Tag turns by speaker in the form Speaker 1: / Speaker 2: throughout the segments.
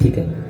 Speaker 1: ठीक आहे.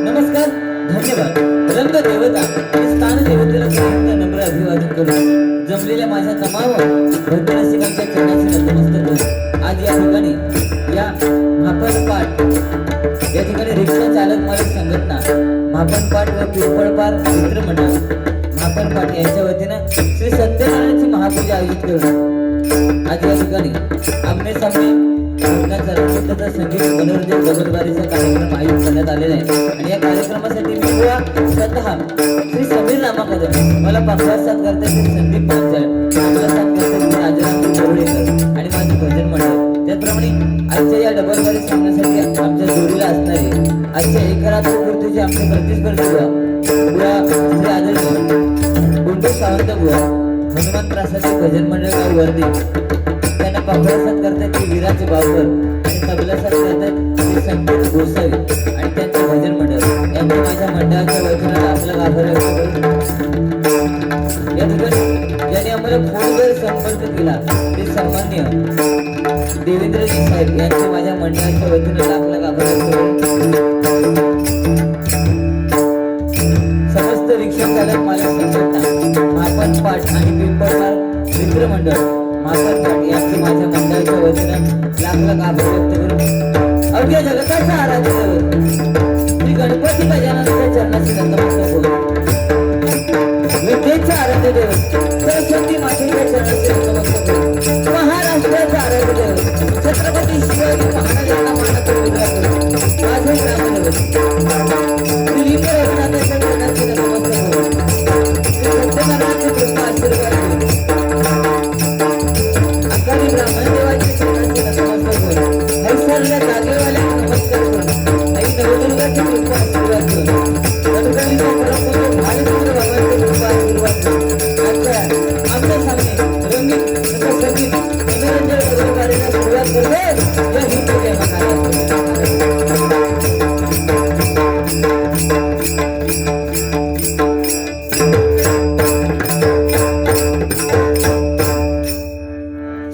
Speaker 2: नमस्कार, धन्यवाद. रंग देवता आणि स्थान देवतेला प्रथमतः नम्र अभिवादन करू. जमलेल्या माझ्या तमाम भक्तरसिकांच्या चरणाशी नतमस्तक होऊ. आज या ठिकाणी या महापणपाठ या ठिकाणी रिक्षा चालक मालक संघटना महापणपाठ व पिंपळपार मित्रमंडळ महापणपाठ यांच्या वतीनं श्री सत्यनारायणाची महापूजा आयोजित करू. आज या ठिकाणी आमने सामने भजनाचा रंगीतचा संगीत मनोरंजन जबरदस्तीचा कार्यक्रम आयोजित करण्यात आलेला आहे आणि या कार्यक्रमासाठी मी बुवा स्वतः श्री समीर नामा कदम मला पक्षात साथ करते श्री संदीप पांचाळ मला साथ करते श्री राजाराम बोर्डेकर आणि माझे भजन मंडळ त्याचप्रमाणे आजच्या या डबलबारी सामन्यासाठी आमच्या जोडीला असणारे आजच्या एकरात्र पूर्तीचे आमचे प्रतिस्पर्धी बुवा श्री आदरणीय गुंडू सावंत बुवा हनुमान त्रासाचे भजन मंडळ गाव वर्दी त्यांना पक्षात करतात ते विराचे बावकर आणि तबला साथ करतात ते संकेत गोसावी आणि त्यांचे भजन मंडळ यांनी माझ्या मंडळाच्या वतीने आपला आभार व्यक्त करतो या ठिकाणी ज्यांनी आम्हाला फोनवर संपर्क केला ते सन्माननीय देवेंद्रजी साहेब यांचे माझ्या मंडळाच्या वतीने लाख आभार व्यक्त करतो समस्त रिक्षा चालक मालक संघटना मापन पाठ आणि पिंपळमार मित्र मंडळ मापन पाठ यांचे माझ्या मंडळाच्या वतीने लाख आभार व्यक्त करून अवघ्या जगताचा आराध्य श्री गणपती गजाननाच्या चरणाची नतमस्तक होतो विद्येचा आराध्य देव सरस्वती मातेच्या चरणाची नतमस्तक होतो महाराष्ट्राचा आराध्य देव छत्रपती शिवाजी महाराजांना मानाचा मुद्रा करून माझे ग्रामदेव श्री लिंग रघुनाथाच्या चरणाची नतमस्तक होतो श्री सत्यनारायणाचे कृपा आशीर्वाद अकाली ब्राह्मण देवाच्या चरणाची नतमस्तक होतो हैसरल्या जागेवाल्याला नमस्कार करून आई नवदुर्गाची कृपा आशीर्वाद करून गणगणीचा परमपूज्य भालचंद्र बाबांचे कृपा आशीर्वाद करून आमच्या सामने रंगीत तथा संगीत मनोरंजन डबलबारीला सुरुवात करते जय हिंद जय महाराष्ट्र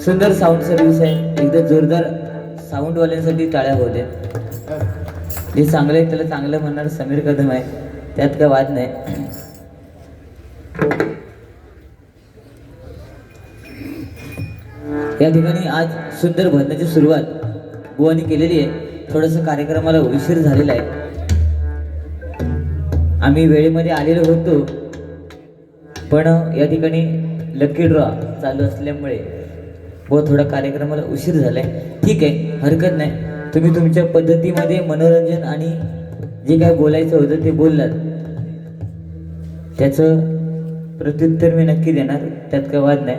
Speaker 2: सुंदर साऊंड सर्व्हिस आहे एकदा जोरदार साऊंड वाल्यांसाठी टाळ्या होऊ दे जे चांगलं आहे त्याला चांगलं म्हणणार समीर कदम आहे त्यात काय वाद नाही या ठिकाणी आज सुंदर भजनाची सुरुवात बुवानी केलेली आहे थोडंसं कार्यक्रमाला उशीर झालेला आहे आम्ही वेळेमध्ये आलेलो होतो पण या ठिकाणी लकी ड्रॉ चालू असल्यामुळे व थोडा कार्यक्रमाला उशीर झालाय ठीक आहे हरकत नाही तुम्ही तुमच्या पद्धतीमध्ये मनोरंजन आणि जे काय बोलायचं होतं ते बोललात त्याचं प्रत्युत्तर मी नक्की देणार त्यात काय वाद नाही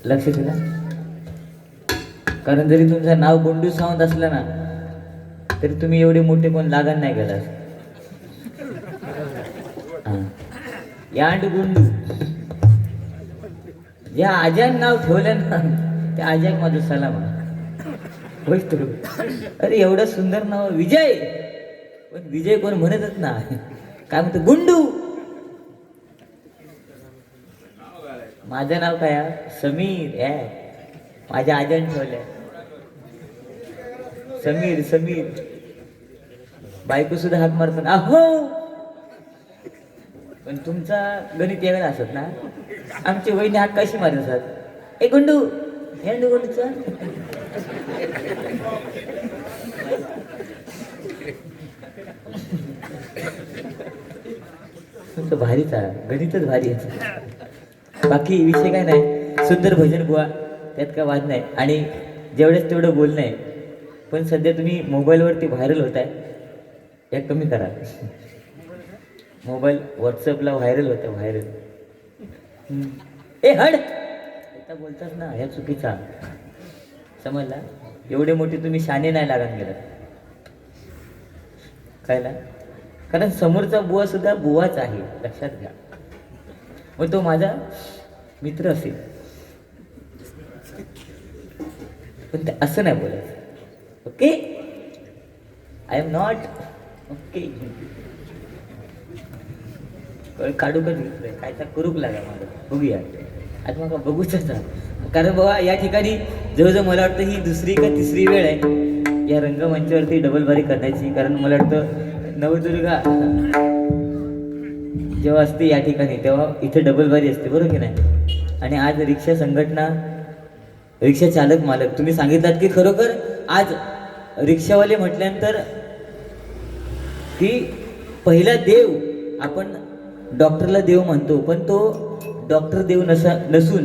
Speaker 2: लक्ष दिला कारण जरी तुमचं नाव गुंडू सावंत असलं ना तरी तुम्ही एवढे मोठे कोण लागण नाही गेला यांड गुंडू या आजान नाव ठेवलं ना त्या आजाक माझं सलाम होय तर अरे एवढं सुंदर नाव विजय पण विजय कोण म्हणतच ना काय म्हणतो गुंडू माझं नाव काय समीर माझ्या आजान ठेवलंय समीर समीर बायको सुद्धा हाक मारतो ना अहो पण तुमचा गणित वेगळा असत ना आमची वहिनी हाक कशी मारत असतात ए गुंडू हेंडू गुंडूचा तुमचं भारीच आहे गणितच भारी आहे बाकी विषय काय नाही सुंदर भजन बुवा त्यात काय वाद नाही आणि जेवढेच तेवढं बोलणं आहे पण सध्या तुम्ही मोबाईलवरती व्हायरल होत आहे या कमी करा मोबाईल व्हॉट्सअपला व्हायरल होतं व्हायरल ए हड आता बोलतात ना ह्या चुकीचा समजला एवढे मोठे तुम्ही शाने नाही लागत गेला कायला कारण समोरचा बुवा सुद्धा बुवाच आहे लक्षात घ्या मग तो माझा मित्र असेल पण ते असं नाही बोलायचं okay I am not okay काढू का घेतलंय काय तर कुरूक लागा मला बघूया आता मग बघूच कारण बाबा या ठिकाणी जवळजवळ मला वाटतं ही दुसरी का तिसरी वेळ आहे या रंगमंचावरती डबलबारी करण्याची कारण मला वाटतं नवदुर्गा जेव्हा असते या ठिकाणी तेव्हा इथे डबलबारी असते बरोबर की नाही आणि आज रिक्षा संघटना रिक्षा चालक मालक तुम्ही सांगितलात की खरोखर आज रिक्षावाले म्हटल्यानंतर की पहिला देव आपण डॉक्टरला देव म्हणतो पण तो डॉक्टर देव नसून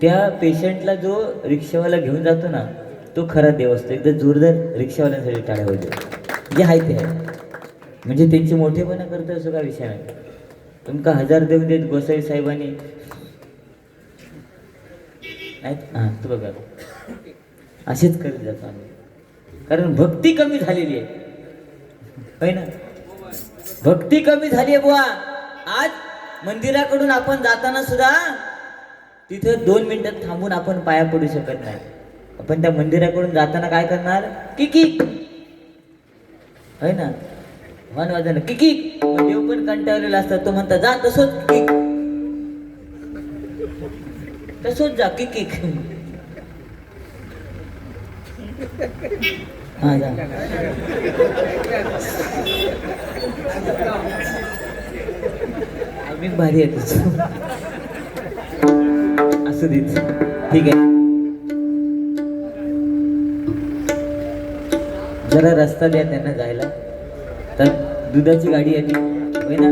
Speaker 2: त्या पेशंटला जो रिक्षावाला घेऊन जातो ना तो खरा देव असतो. एकदा जोरदार रिक्षावाल्यांसाठी टाळ्या होते जे आहे ते आहे. म्हणजे त्यांची मोठेपणा करता असं काय विषय नाही. तुमका 1000 देऊन देत गोसाई साहेबांनी नाही. हां तू बघा असेच करत जातो आम्ही. कारण भक्ती कमी झालेली आहे ना. भक्ती कमी झाली आहे बुवा. आज मंदिराकडून आपण जाताना सुद्धा तिथं 2 मिनिटात थांबून आपण पाया पडू शकत नाही. आपण त्या मंदिराकडून जाताना काय करणार? किकी है ना, वन वाजन किकी. देव पण कंटाळलेला असतात. तो म्हणता जा तसंच किक, तसंच जा किकी. हा जा. आम्ही भारी आहे तुझं. असू देत ठीक आहे. जरा रस्ता द्या त्यांना जायला. तर दुधाची गाडी आली होय ना.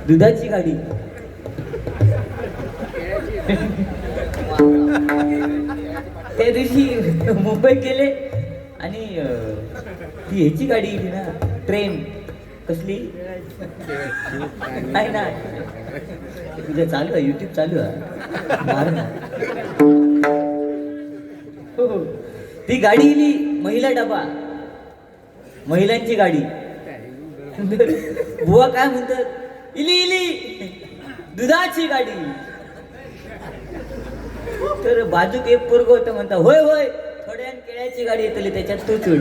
Speaker 2: दुधाची गाडी त्या दिवशी मुंबई गेले आणि ती ह्याची गाडी गेली ना, ट्रेन कसली आहे ना. तुझं चालू आहे युट्यूब चालू आहे मार ना. ती गाडी गेली महिला डबा, महिलांची गाडी. बुवा काय म्हणतात? इली इली दुधाची गाडी. तर बाजूक एक पोरग होतं म्हणता होय होय थोड्या केळ्याची गाडी येतली त्याच्यात तू चुड.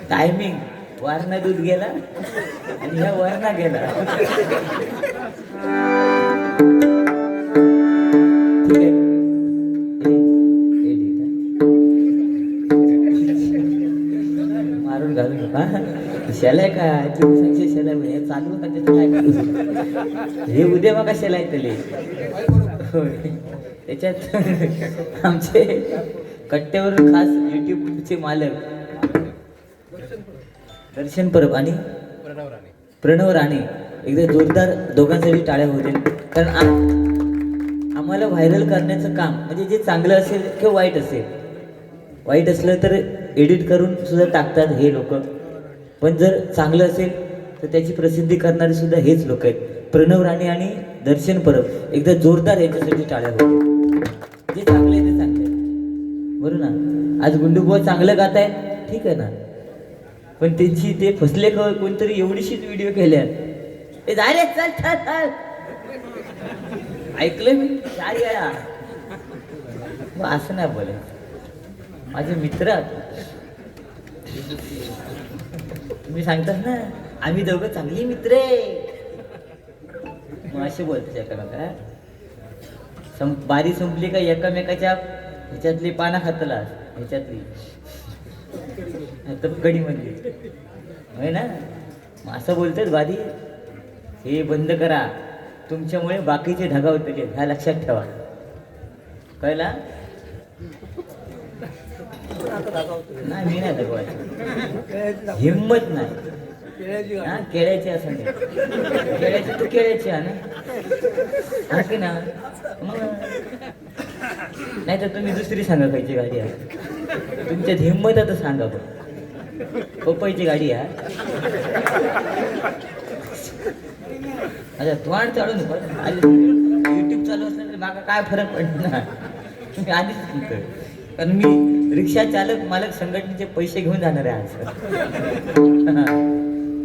Speaker 2: टायमिंग वारणा दूध गेला आणि ह्या वरणा गेला. ठीक आहे. मारून घालू नका. शेलाय काय तुम्ही शेलाय म्हणजे चालू नका त्याचं काय करू. हे उद्या मग शेलाय तले त्याच्यात आमचे कट्ट्यावरून खास युट्यूबचे मालक दर्शन परब आणि प्रणव राणे एकदा जोरदार दोघांसाठी टाळ्या होतील. कारण आम्हाला व्हायरल करण्याचं काम म्हणजे जे चांगलं असेल किंवा वाईट असेल, वाईट असलं तर एडिट करून सुद्धा टाकतात हे लोक. पण जर चांगलं असेल तर त्याची प्रसिद्धी करणारे सुद्धा हेच लोक आहेत. प्रणव राणे आणि दर्शन परब एकदा जोरदार याच्यासाठी टाळ्या होतील. जे चांगलं आहे ते चांगलं आहे बरोबर ना. आज गुंडूबुवा चांगलं गात आहे ठीक आहे ना, पण त्यांची ते फसले कोणतरी एवढीशीच व्हिडिओ केल्या. ते झाले चल चल चल ऐकलं मी 4 वेळा. असं नाही बोले माझे मित्र. तुम्ही सांगतात ना आम्ही दोघं चांगली मित्र आहे मग असे बोलते एकामेका. बारी संपली का एकामेकाच्या ह्याच्यातली पाना खातला ह्याच्यातली कडी म्हणली होय ना. मग असं बोलतात बारी. हे बंद करा तुमच्यामुळे बाकीचे ढगावतले ह्या लक्षात ठेवा कळला. नाही मी नाही दगवायचं, हिंमत नाही. हा केळ्याची असं नाही. केळ्याची तू केळ्याची हा ना की ना. नाही तर तुम्ही दुसरी सांगा खायची गाडी आहे तुमच्यात हिंमत आता सांगा. पण पपईची गाडी आहे. अच्छा तोंड चालून युट्यूब चालू असलं तरी माका काय फरक पडणार. तुम्ही आधीच म्हणतो कारण मी रिक्षा चालक मालक संघटनेचे पैसे घेऊन जाणार आहे आज.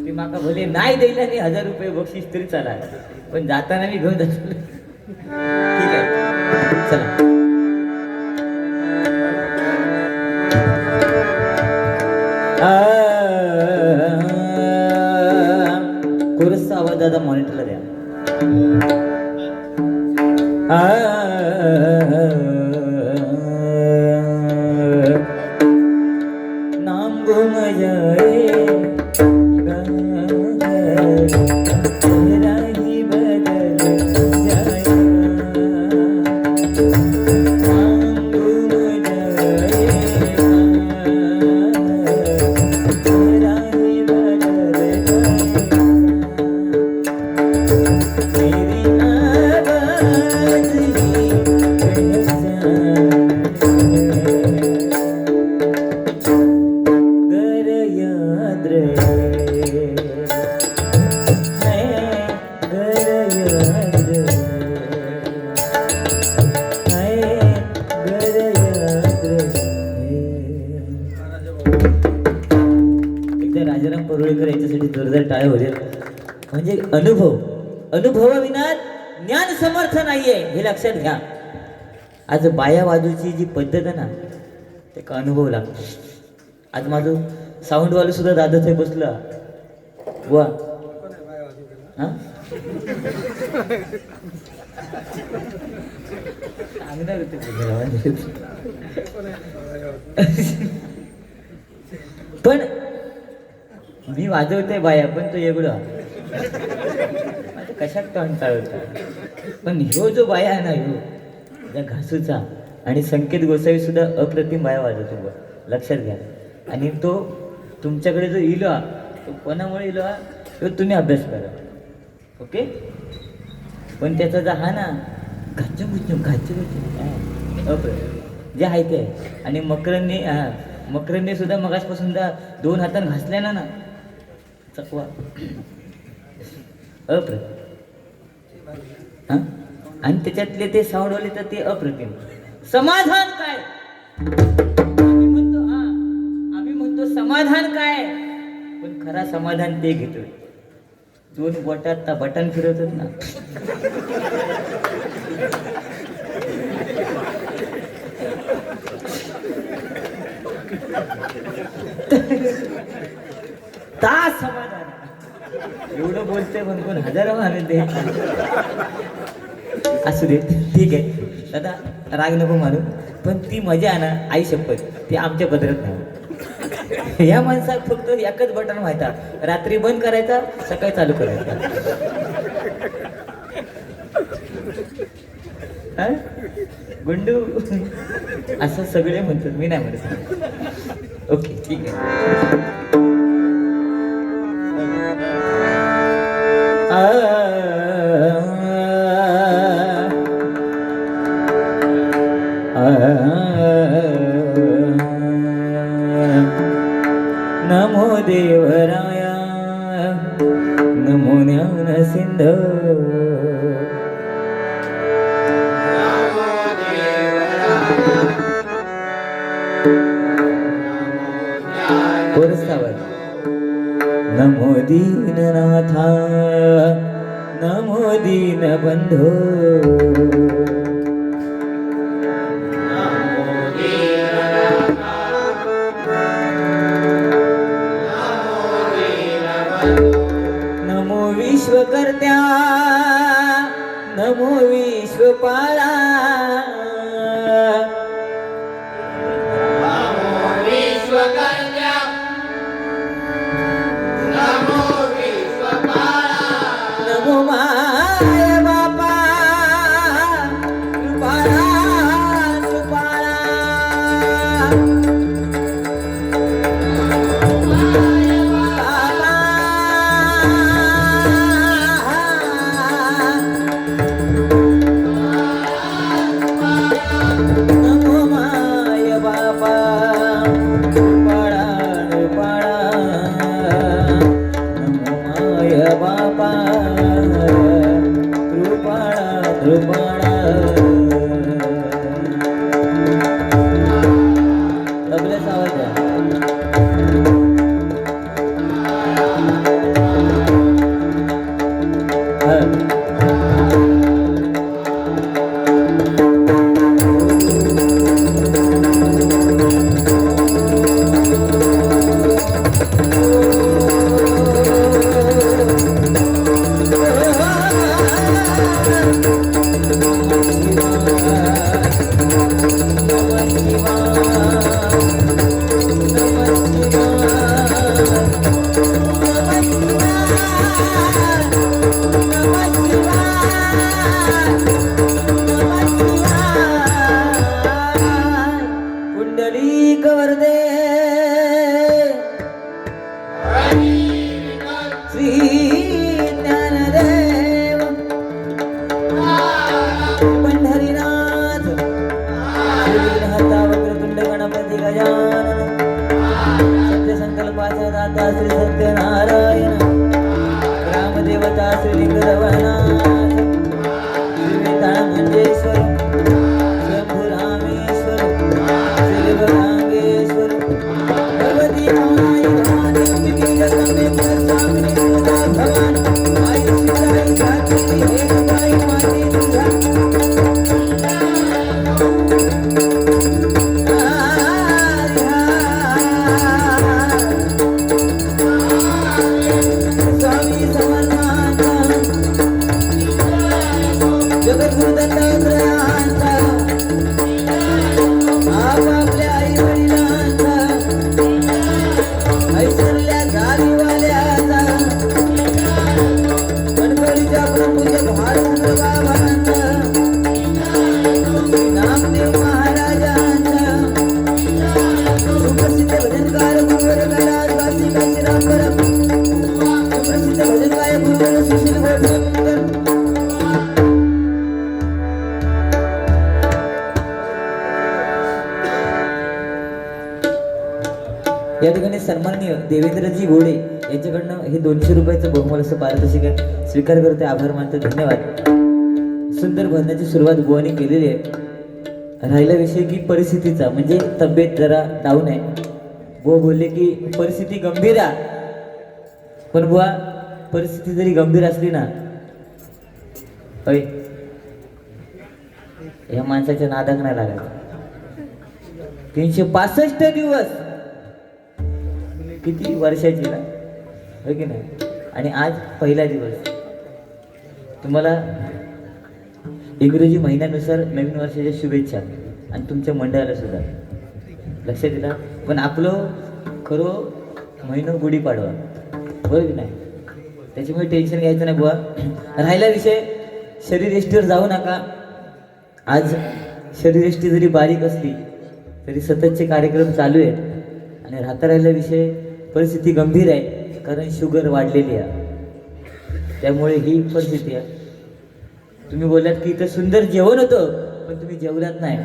Speaker 2: ते माका भले नाही द्यायला नाही 1000 रुपये बक्षीस तरी चाला, पण जाताना मी घेऊन जातो. ठीक आहे चला. कोरसचा आवाज दादा मॉनिटरला द्या. नाम घुम जाए राही बदल जाए. नाम घुम जाए त्याच्यासाठी जोरदार टाळ्या होतील. म्हणजे अनुभवाविना ज्ञान समर्थ नाहीये हे लक्षात घ्या. आज बाया वाजूची जी पद्धत आहे ना ते का अनुभव लागतो. आज माझं साऊंडवालं सुद्धा दादाच आहे बसला वा हा सांगणार होते पण मी वाजवते बाया पण तो एवढा कशात तोंड चालवता. पण ह्यो जो बाया आहे ना ह्यो त्या घासूचा आणि संकेत गोसावी सुद्धा अप्रतिम बाया वाजवतो बा लक्षात घ्या. आणि तो तुमच्याकडे जो इलो तो कोणामुळे इलो तो तुम्ही अभ्यास करा ओके. पण त्याचा जो हा ना घाच्चू जे आहे ते. आणि मकरनने सुद्धा मगासपासून 2 हातानं घासल्या ना चकवा हा. आणि त्याच्यातले ते साऊंडवाले तर ते अप्रतिम. समाधान काय आम्ही म्हणतो समाधान काय. पण खरा समाधान ते घेतो 2 बोटात बटन फिरवतात ना ता समाधान. एवढं बोलते पण कोण हजारो आनंद दे. असू दे ठीक आहे दादा राग नको मारू. पण ती मजा आहे ना आई शपथ ती आमच्या पदरात नाही. या माणसात फक्त एकच बटन माहिती रात्री बंद करायचा सकाळी चालू करायचा. गुंडू असं सगळे म्हणतात मी नाही म्हणत. ओके ठीक आहे. नमो देवराया नमो ज्ञान सिंधू. नमो दीननाथा नमो दीनबंधो. नमो विश्वकर्त्या नमो विश्वपाला. या ठिकाणी सन्माननीय देवेंद्रजी घोडे यांच्याकडनं हे 200 रुपयाचं बहुमूल्य असं पारितोषिक आहे. स्वीकार करते, आभार मानते, धन्यवाद. सुंदर भजनाची सुरुवात बुवानी केलेली आहे. राहिला विषय की परिस्थितीचा, म्हणजे तब्येत जरा डाऊन आहे. बुवा बोलले की परिस्थिती गंभीर आहे, पण बुवा परिस्थिती जरी गंभीर असली ना, या माणसाच्या नादाक नाही लागायचं. 365 दिवस, किती वर्षाची ना, हो की नाही? आणि आज पहिला दिवस. तुम्हाला इंग्रजी महिन्यानुसार नवीन वर्षाच्या शुभेच्छा, आणि तुमच्या मंडळाला सुद्धा. लक्षात दिला. पण आपलं खरं महिना गुढीपाडवा, हो की नाही? त्याच्यामुळे टेन्शन घ्यायचं नाही बुवा. राहिला विषय शरीरयष्टीवर जाऊ नका. आज शरीरयष्टी जरी बारीक असली तरी सततचे कार्यक्रम चालू आहेत. आणि राहता राहिला विषय परिस्थिती गंभीर आहे, कारण शुगर वाढलेली आहे, त्यामुळे ही परिस्थिती आहे. तुम्ही बोललात की इथं सुंदर जेवण होतं, पण तुम्ही जेवलात नाही.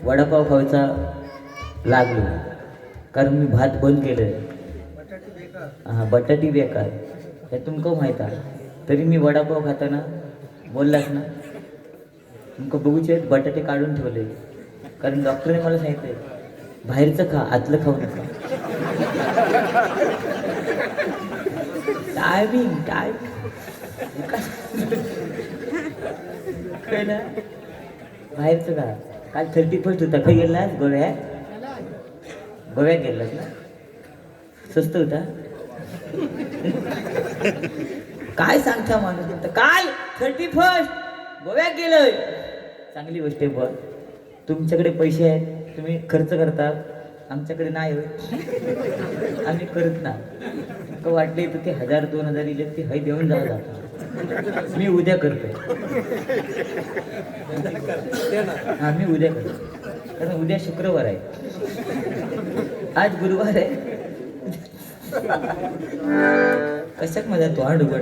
Speaker 2: वडापाव खायचा लागलो, कारण मी भात बंद केलं. हां, बटाटी बेकार हे तुमका माहीत आहे. तरी मी वडापाव खाताना बोललात ना, तुमका बघूचे आहेत बटाटे काढून ठेवले, कारण डॉक्टरने मला सांगितलं बाहेरचं खा, आतलं खाऊ नका. टायमिंग काय ना, बाहेरचं का. काल 31 होता, काही गेलास गोव्या? गोव्यात गेलास ना, स्वस्त होता. काय सांगता माणूस, काल 31 गोव्यात गेलोय. चांगली गोष्ट आहे बुवा, तुमच्याकडे पैसे आहेत, तुम्ही खर्च करता, आमच्याकडे नाही होत, आम्ही करत ना. वाटले तर ते 1000-2000 इले ते हय देऊन जावं लागतं. मी उद्या करतो. हां, मी उद्या करतो, कारण उद्या शुक्रवार आहे, आज गुरुवार आहे. कशात माझा तोंड उघड.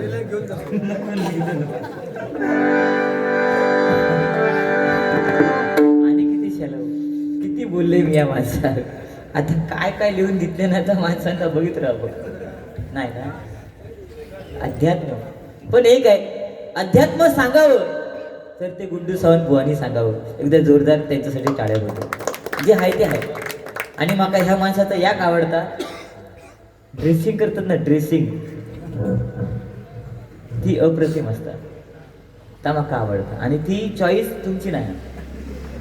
Speaker 2: आणि किती शालव, किती बोलले मी या माणसाला. आता काय काय लिहून दिले ना, त्या माणसांना बघित राहा. नाही ना, अध्यात्म. पण एक आहे, अध्यात्म सांगावं तर ते गुंडू सावंत बुवानी सांगावं. एकदा जोरदार त्यांच्यासाठी टाळ्या होतो. जे आहे ते आहे. आणि माका ह्या माणसाचा याक आवडता, ड्रेसिंग करतात ना, ड्रेसिंग ती अप्रतिम असतात. त्या माका आवडतं. आणि ती चॉईस तुमची नाही,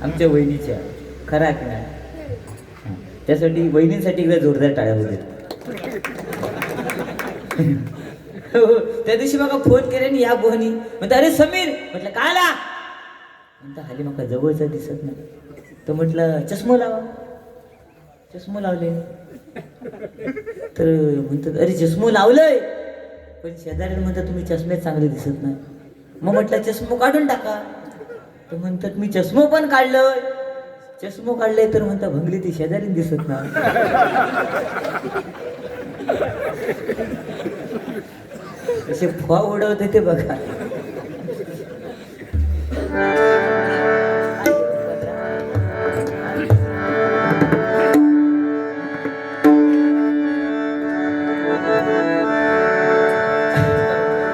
Speaker 2: आमच्या वहिनीच्या. खरा की नाही? त्यासाठी वहिनींसाठी एकदा जोरदार टाळ्या होते. त्या दिवशी मग फोन केले आणि या बोहनी म्हणता, अरे समीर, म्हटलं काय आला? म्हणता हाली मका जवळचा दिसत नाही. तर म्हटलं चष्मा लावा. चष्मा लावले. तर म्हणतात, अरे चष्मा लावलंय, पण शेजारी म्हणतात तुम्ही चष्म्यात चांगले दिसत नाही. मग म्हटलं चष्मा काढून टाका. तर म्हणतात मी चष्मा पण काढलंय. चष्मा काढले तर म्हणता भंगली ती शेजारी दिसत नाही. असे फवा उडवते ते बघा.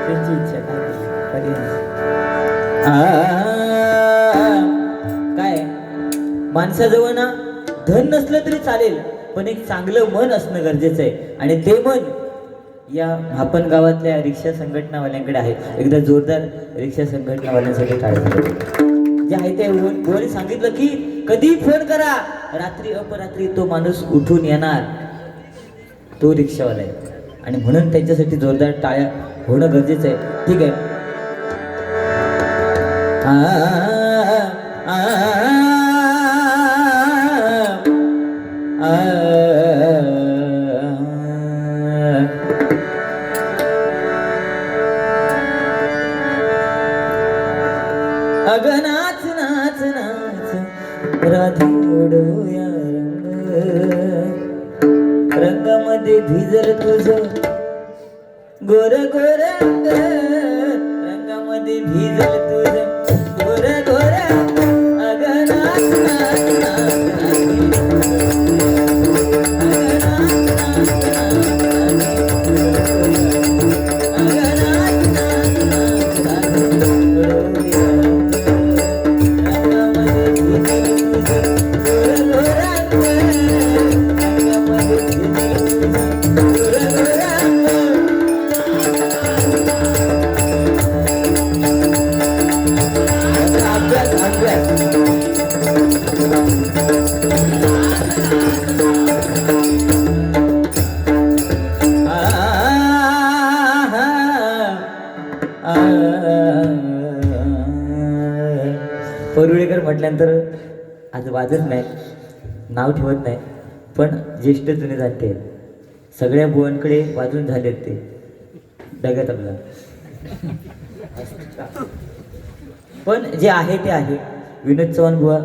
Speaker 2: त्यांची इच्छा काय, माणसाजवळ ना धन नसलं तरी चालेल, पण एक चांगलं मन असणं गरजेचं आहे. आणि ते मन या महापण गावातल्या रिक्षा संघटनावाल्यांकडे आहे. एकदा जोरदार रिक्षा संघटनावाल्यांसाठी टाळ्या. जे आहे ते वर सांगितलं की कधी फोन करा, रात्री अपरात्री तो माणूस उठून येणार, तो रिक्षावाला आहे. आणि म्हणून त्यांच्यासाठी जोरदार टाळ्या होणं गरजेचं आहे. ठीक आहे. अग नाच नाच नाच राधी उडूया रंगामध्ये भिजल तुझ गोर गोर अंग, रंगामध्ये भिजल तुझ गोर गोर अंग. अग नाच नाच नाच परुळेकर म्हटल्यानंतर आज वाजत नाही, नाव ठेवत नाही, पण ज्येष्ठ जुने जाणते आहेत. सगळ्या बुवांकडे वाजून झालेत ते डग्यात आपला. पण जे आहे ते आहे. विनोद चव्हाण बुवा,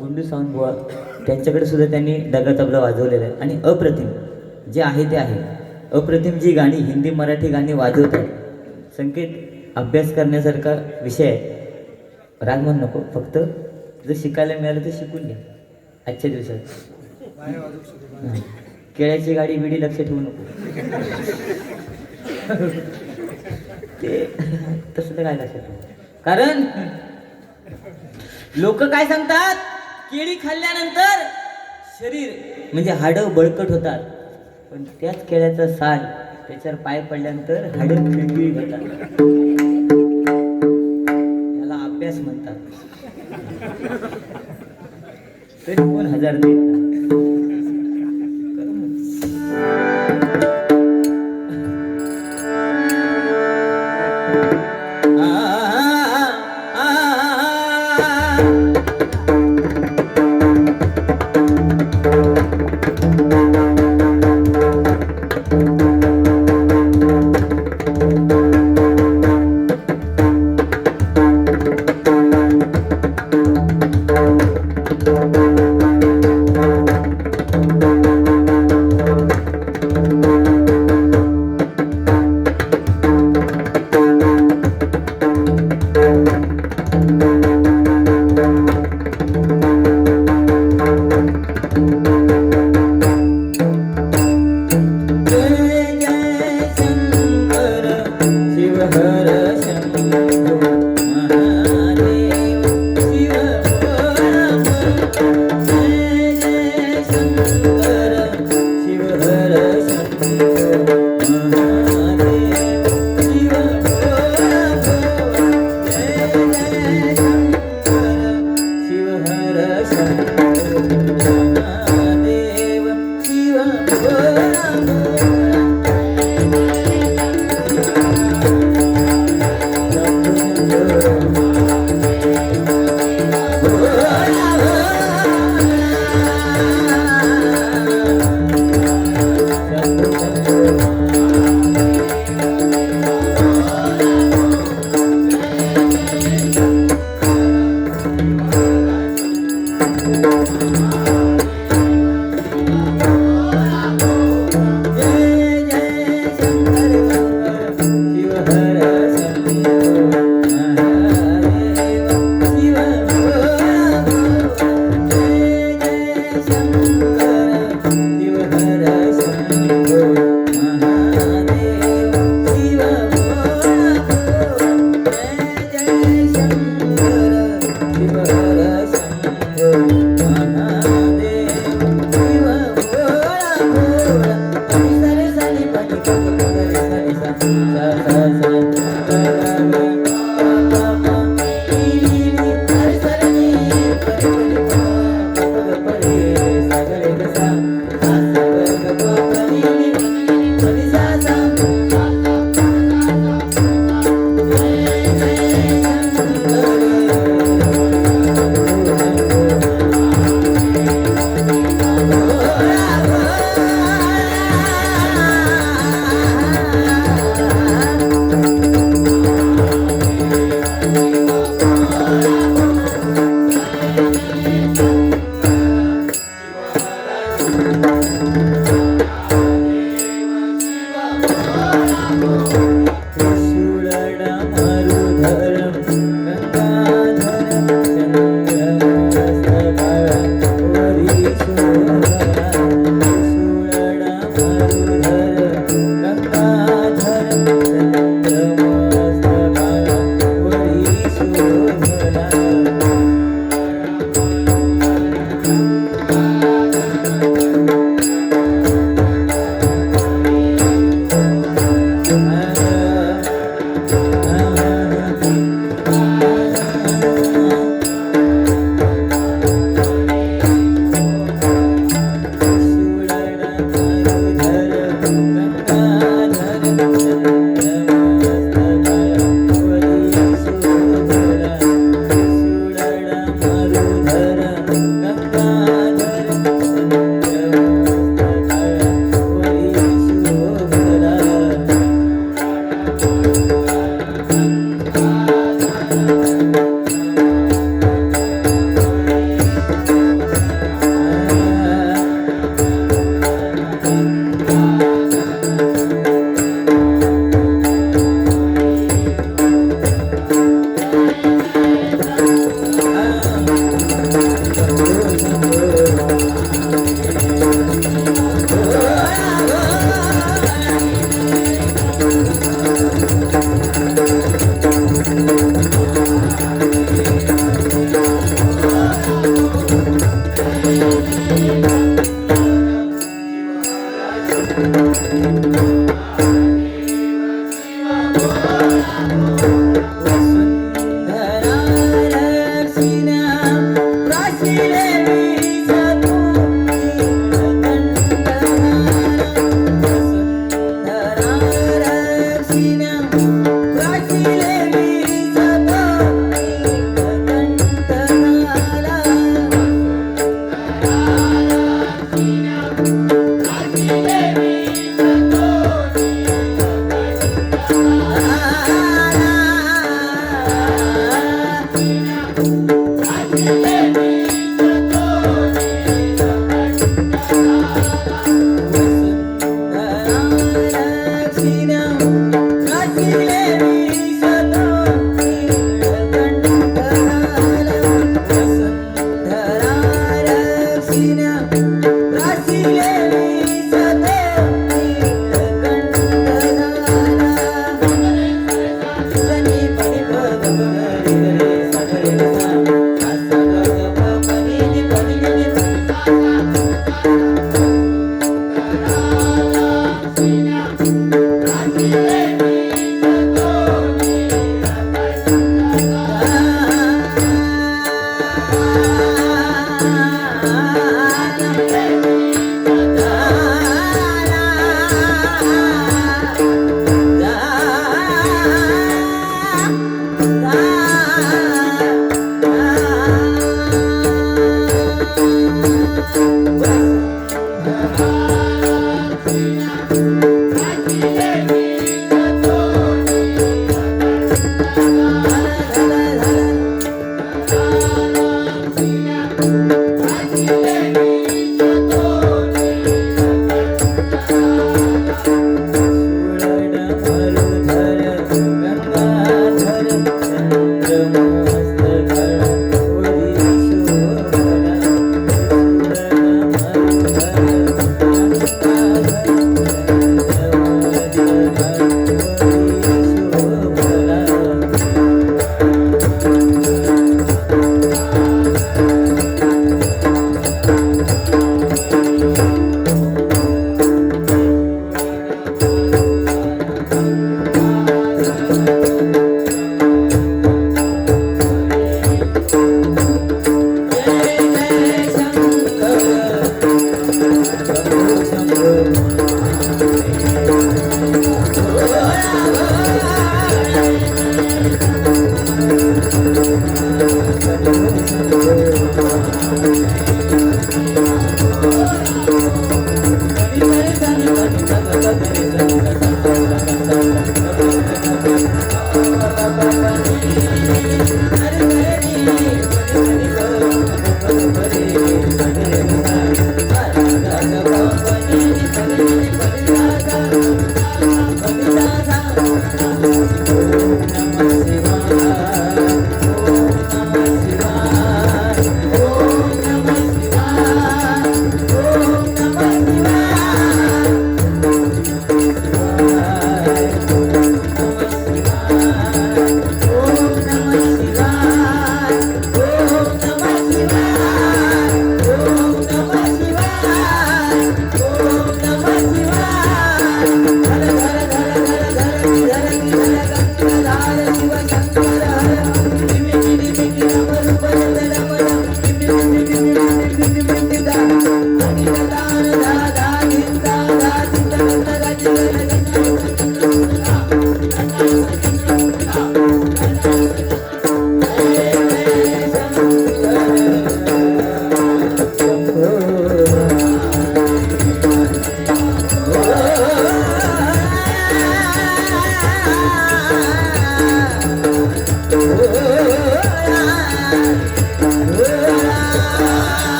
Speaker 2: गुंडू सावंत बुवा, त्यांच्याकडे सुद्धा त्यांनी डगा तबला वाजवलेला आहे. आणि अप्रतिम जे आहे ते आहे. अप्रतिम जी गाणी हिंदी मराठी गाणी वाजवतात, संकेत अभ्यास करण्यासारखा विषय आहे. राग म्हणू नको, फक्त जर शिकायला मिळालं तर शिकून घ्या आजच्या दिवसात. केळ्याची गाडी बिडी लक्ष ठेवू नको. ते तसं तर काय लक्षात ठेवू. कारण लोक काय सांगतात, केळी खाल्ल्यानंतर शरीर म्हणजे हाडं बळकट होतात, पण त्याच केळ्याचा साल त्याच्यावर पाय पडल्यानंतर हाडं खिळखिळी होतात. याला अभ्यास म्हणतात. तरी कोण हजार देत.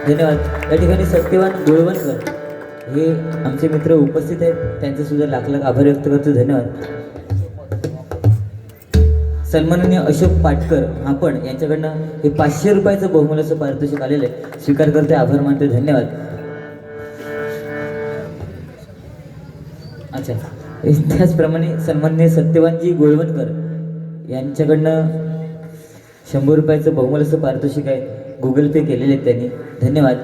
Speaker 2: धन्यवाद. या ठिकाणी सत्यवान गोळवणकर हे आमचे मित्र उपस्थित आहेत, त्यांचे सुद्धा लाख लाख आभार व्यक्त करतो. धन्यवाद. सन्माननीय अशोक पाटकर आपण यांच्याकडनं हे 500 रुपयाचं बहुमूल्याचं पारितोषिक आलेलं आहे, स्वीकार करते, आभार मानते. धन्यवाद. अच्छा, त्याचप्रमाणे सन्माननीय सत्यवानजी गोळवणकर यांच्याकडनं 100 रुपयाचं बहुमूल्याचं पारितोषिक आहे, गुगल पे केलेले आहेत त्यांनी. धन्यवाद,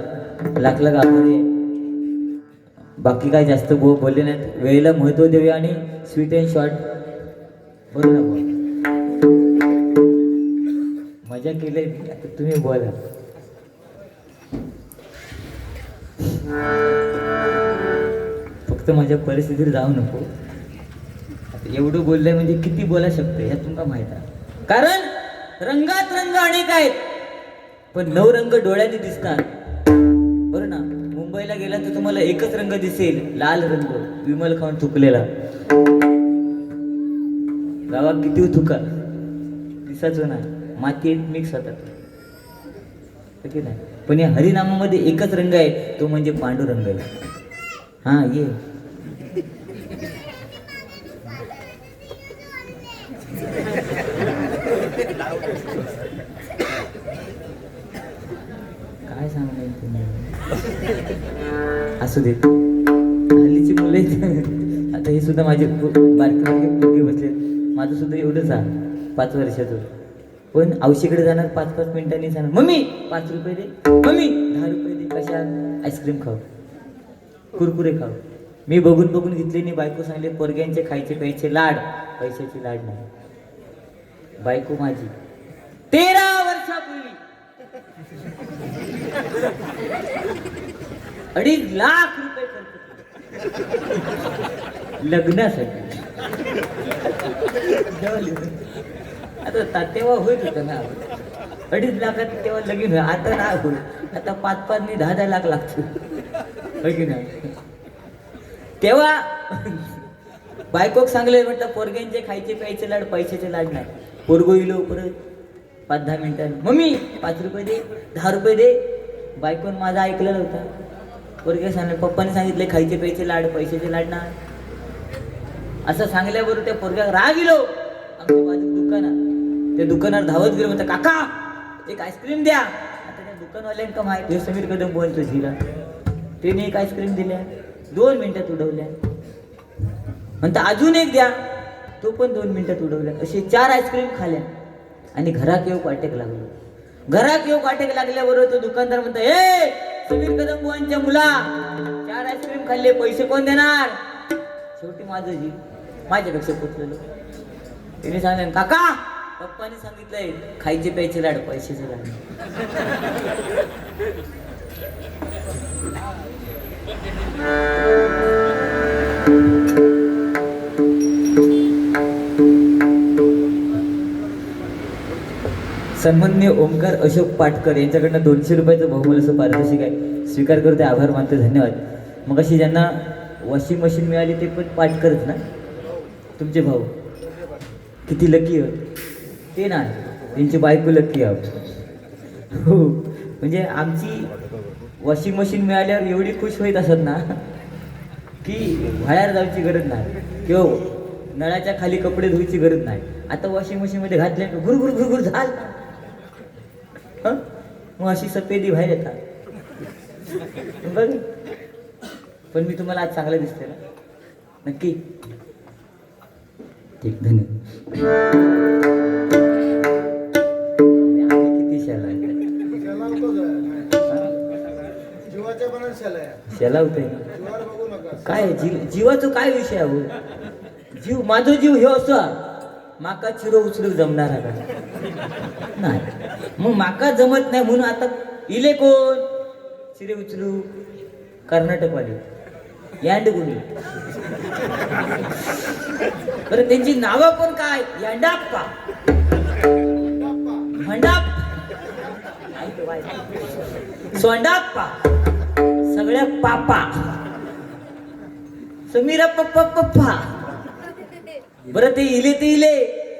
Speaker 2: लाख लाख आभार आहे. बाकी काय जास्त बोलले नाहीत, वेळेला महत्त्व देऊया आणि स्वीट अँड शॉर्ट बरोबर ना. मजा केली, आता तुम्ही बोला. फक्त माझ्या परिस्थितीवर जाऊ नको. एवढं बोललंय म्हणजे किती बोला शकते ह्या तुमका माहित आहे. कारण रंगात रंग अनेक आहेत, पण 9 रंग डोळ्याने दिसतात बरं ना. मुंबईला गेला तर तुम्हाला एकच रंग दिसेल, लाल रंग, विमल खाऊन थुकलेला. गावात किती थुका दिसायचो ना, मातीत मिक्स होतात नाही. पण या हरिनामामध्ये एकच रंग आहे, तो म्हणजे पांडुरंग आहे. हा ये काय सांगणार तुम्ही, असू दे. हल्लीची मुलं आहेत आता, हे सुद्धा माझे बारके मुलगे बसले. माझं सुद्धा एवढंच आहे 5 वर्षाचं, पण औशीकडे जाणार 5-5 मिनिटांनी जाणार, मम्मी 5 रुपये दे, मम्मी 10 रुपये दे. कशा? आईस्क्रीम खाऊ, कुरकुरे खाऊ. मी बघून बघून घेतले नाही. बायको सांगले पोरग्यांचे खायचे प्यायचे लाड, पैशाची लाड नाही. बायको माझी 13 वर्षापूर्वी 2.5 लाख रुपये खर्च लग्नासाठी. आता तेव्हा होत होतं ना 2.5 लाखात, तेव्हा लगीन होय. आता ना होईल, आता 5-5 नि 10-10 लाख लागतो की नाही. तेव्हा बायकोक सांगले, म्हटलं पोरग्यांचे खायचे प्यायचे लाड, पैशाचे लाड नाही. पोरगो इलो परत 5-10 मिनिटांनी, मम्मी 5 रुपये दे, 10 रुपये दे. बायकोन माझा ऐकलेला होता. पोरगे सांगले, पप्पाने सांगितले खायचे प्यायचे लाड, पैशाचे लाड ना. असं सांगल्याबरोबर त्या पोरग्या राग गेलो. आमच्या बाजू दुकानात, त्या दुकानावर धावत गेलो, म्हणतात काका एक आईस्क्रीम द्या. आता त्या दुकानवाल्यांका माहिती, समीर कदम बोलतो झिला, त्याने एक आईस्क्रीम दिल्या, 2 मिनिटात उडवल्या. म्हणता अजून एक द्या, तो पण 2 मिनिटात उडवल्या. असे 4 आईस्क्रीम खाल्या. आणि घरात येऊ वाटेक लागलो. घरात येऊ वाटेक लागल्याबरोबर तो दुकानदार म्हणतो, ए समीर कदम बुवांच्या मुला 4 आईस्क्रीम खाल्ले, पैसे कोण देणार? शेवटी माझं जीव माझ्यापेक्षा पोचलेलो. तिने सांगितलं, काका पप्पाने सांगितलंय खायचे प्यायचे लाड, पैशाचे लाड. सन्माननीय ओमकार अशोक पाटकर यांच्याकडनं 200 रुपयाचं बहुमूल्य असं पारितोषिक आहे, स्वीकार करते, आभार मानते, धन्यवाद. मग अशी ज्यांना वॉशिंग मशीन मिळाली ते पण पाटकरच ना, तुमचे भाऊ किती लकी होत ते ना, त्यांची बायको लकी आहोत. हो, म्हणजे आमची वॉशिंग मशीन मिळाल्यावर एवढी खुश होत असत ना की बाहेर जायची गरज नाही किंवा नळाच्या खाली कपडे धुवायची गरज नाही. आता वॉशिंग मशीनमध्ये घातले गुरगुर गुरगुर झाल, मग अशी सफेदी बाहेर येतात बघ. पण मी तुम्हाला आज चांगलं दिसते ना, नक्की ठीक, धन्यवाद. किती शाला शाला होते काय जीवाचं काय विषय आहे? जीव माझा जीव हे असं माका चिरो उचलू जमणार नाही, मग माका जमत नाही म्हणून आता इले कोण चिरे उचलू कर्नाटकवाले यांड गुणी. बरं त्यांची नावं पण काय? यांडाप्पा, भंडाप्पा, सोंडाप्पा, सगळ्या पापा, समीरा पप्पा पप्पा. बरं ते इले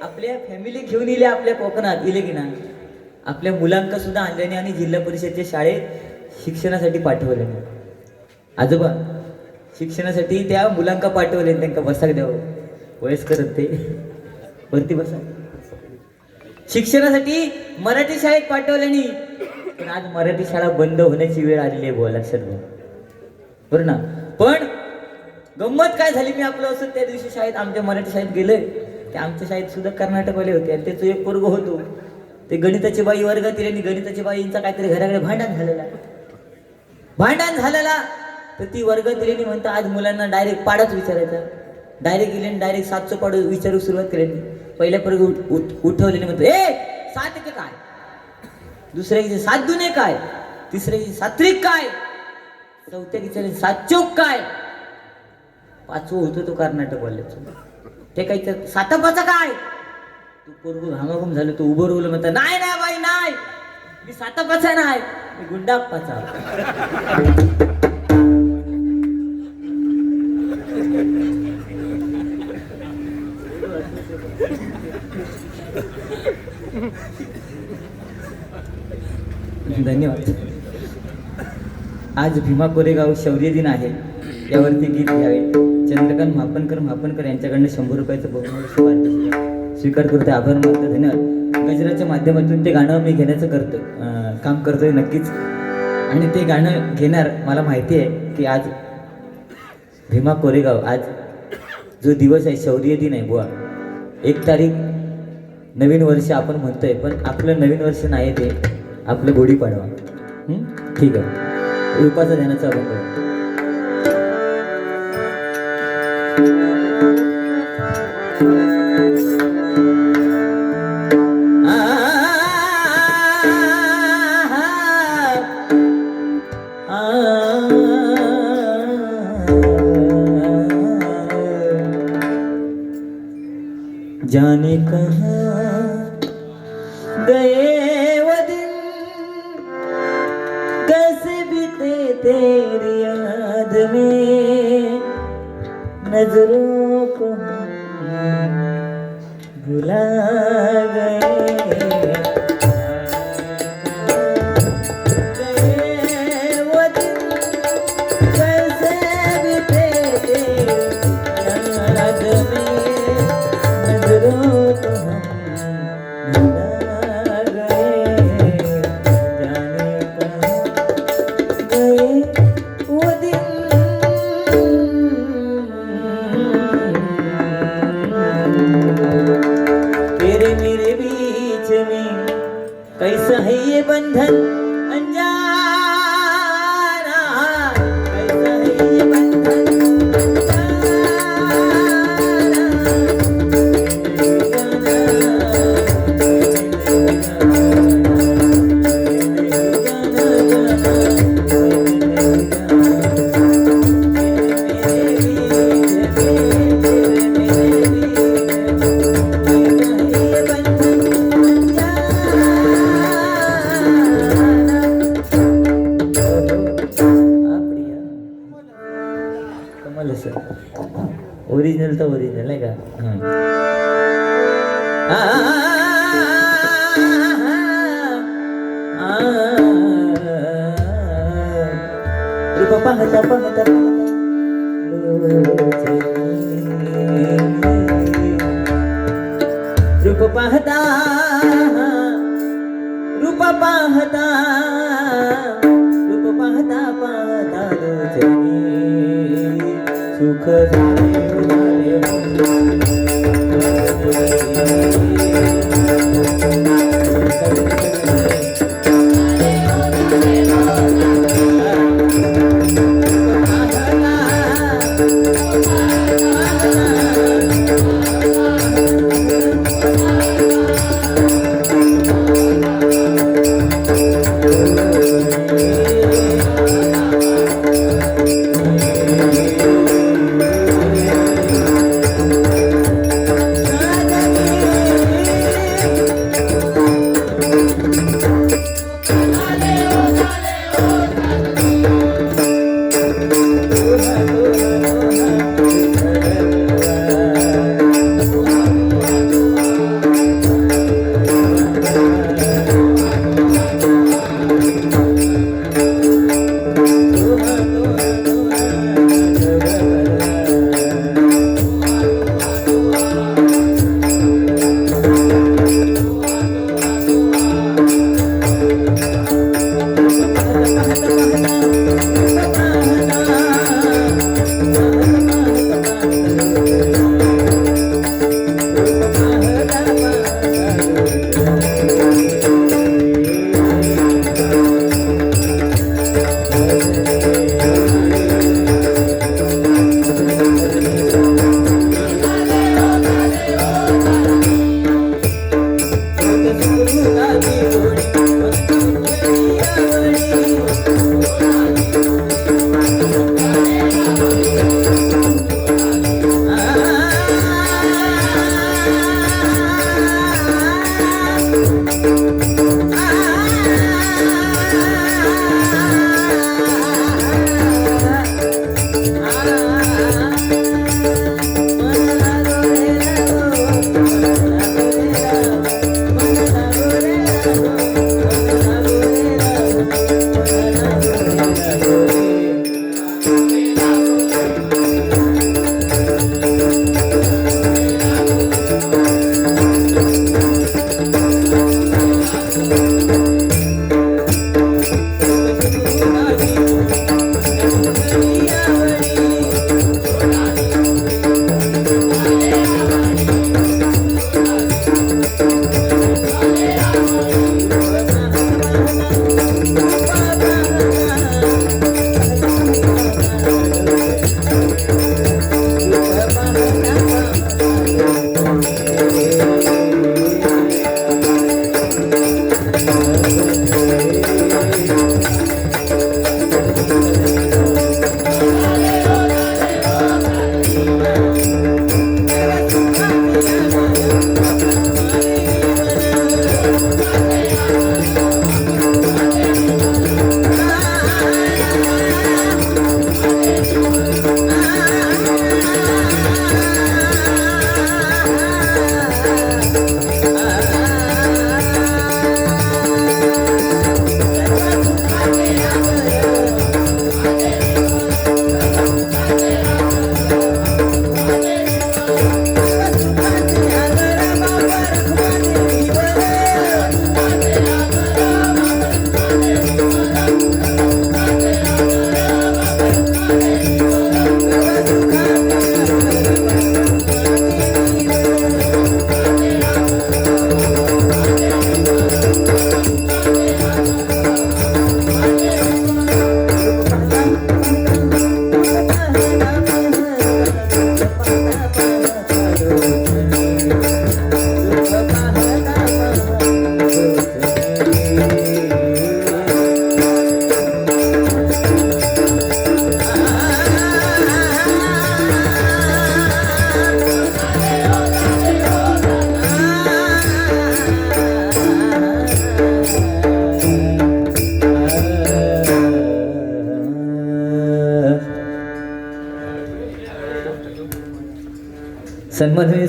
Speaker 2: आपल्या फॅमिली घेऊन इले आपल्या कोकणात इले की ना, आपल्या मुलांका सुद्धा आणल्याने आणि जिल्हा परिषदच्या शाळेत शिक्षणासाठी पाठवले. आजोबा शिक्षणासाठी त्या मुलांका पाठवले, त्यांना बसाक द्यावं, वयस्कर ते वरती बसा. शिक्षणासाठी मराठी शाळेत पाठवल्याने, पण आज मराठी शाळा बंद होण्याची वेळ आलेली आहे बुवा, लक्षात घ्या बरं ना. पण गंमत काय झाली, मी आपलं असं त्या दिवशी शाळेत आमच्या मराठी शाळेत गेलोय, त्या आमच्या शाळेत सुद्धा कर्नाटकवाले होते आणि त्याचं एक पोरग होतो, ते गणिताची बाई वर्गात येईल आणि गणिताची बाईंचा काहीतरी घराकडे भांडण झालेला तर ती वर्गात येईल म्हणता आज मुलांना डायरेक्ट पाडाच विचारायचा. डायरेक्ट गेले डायरेक्ट 7चं पाड विचारू सुरुवात केली. पहिल्या पोरग उठवलेले म्हणतो, ए 7 एके काय, दुसऱ्या की 7 दुने काय, तिसऱ्या की 7 त्रिक काय, चौथ्या विचारले 7 चौक काय, 5वं होतो तो कर्नाटकवाल्याचं, ते काही 7 5 काय. तू पोरगू घामाघूम झालं, तो उभं रोवलं म्हणता, नाही नाही बाई नाही, मी 7 5 नाही, मी गुंडाप्पाचा. धन्यवाद. आज भीमा कोरेगाव शौर्य दिन आहे, यावरती गीत घ्यावे. चंद्रकांत मापनकर यांच्याकडनं 100 रुपयाचं बहुमूल्य स्वीकार करते, आभार मानतो, धन्यवाद. गजराच्या माध्यमातून ते गाणं मी घेण्याचं काम करतोय नक्कीच, आणि ते गाणं घेणार. मला माहिती आहे की आज भीमा कोरेगाव, आज जो दिवस आहे शौर्य दिन आहे बुवा, 1 तारीख नवीन वर्ष आपण म्हणतोय, पण आपलं नवीन वर्ष नाही, ते आपलं गुढीपाडवा. ठीक आहे, रूपाचा ध्यानाचा अभंग करू. जाने कहाँ गए वो दिन, कैसे बीते तेरी याद में, नजरों को भुला गए. कैसा है ये बंधन अनजाना, कैसा है ये बंधन ओरिजिनल तर ओरिजिनल नाही का? रूप पाहता पाहता रूप पाहता रूप पाहता रूप पाहता पाहता सुख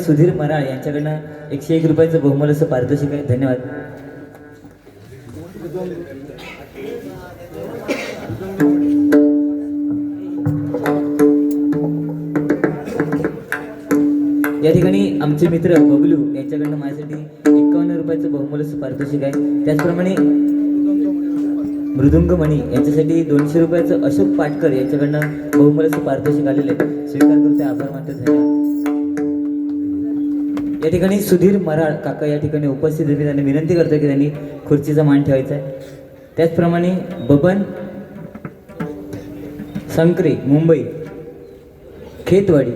Speaker 2: सुधीर मराळ यांच्याकडनं 101 रुपयाचं बहुमूल्य असं पारितोषिक आहे. धन्यवाद. या ठिकाणी आमचे मित्र बबलू यांच्याकडनं माझ्यासाठी 51 रुपयाचं बहुमूल्य असं पारितोषिक आहे. त्याचप्रमाणे मृदुंगमणी यांच्यासाठी 200 रुपयाचं अशोक पाटकर यांच्याकडनं बहुमूल्य असं पारितोषिक आलेलं आहे. स्वीकार करते, आभार मानतो, धन्यवाद. या ठिकाणी सुधीर मराळ काका या ठिकाणी उपस्थित होते. त्यांनी विनंती करतो की त्यांनी खुर्चीचा मान ठेवायचा आहे. त्याचप्रमाणे बबन संक्रे मुंबई खेतवाडी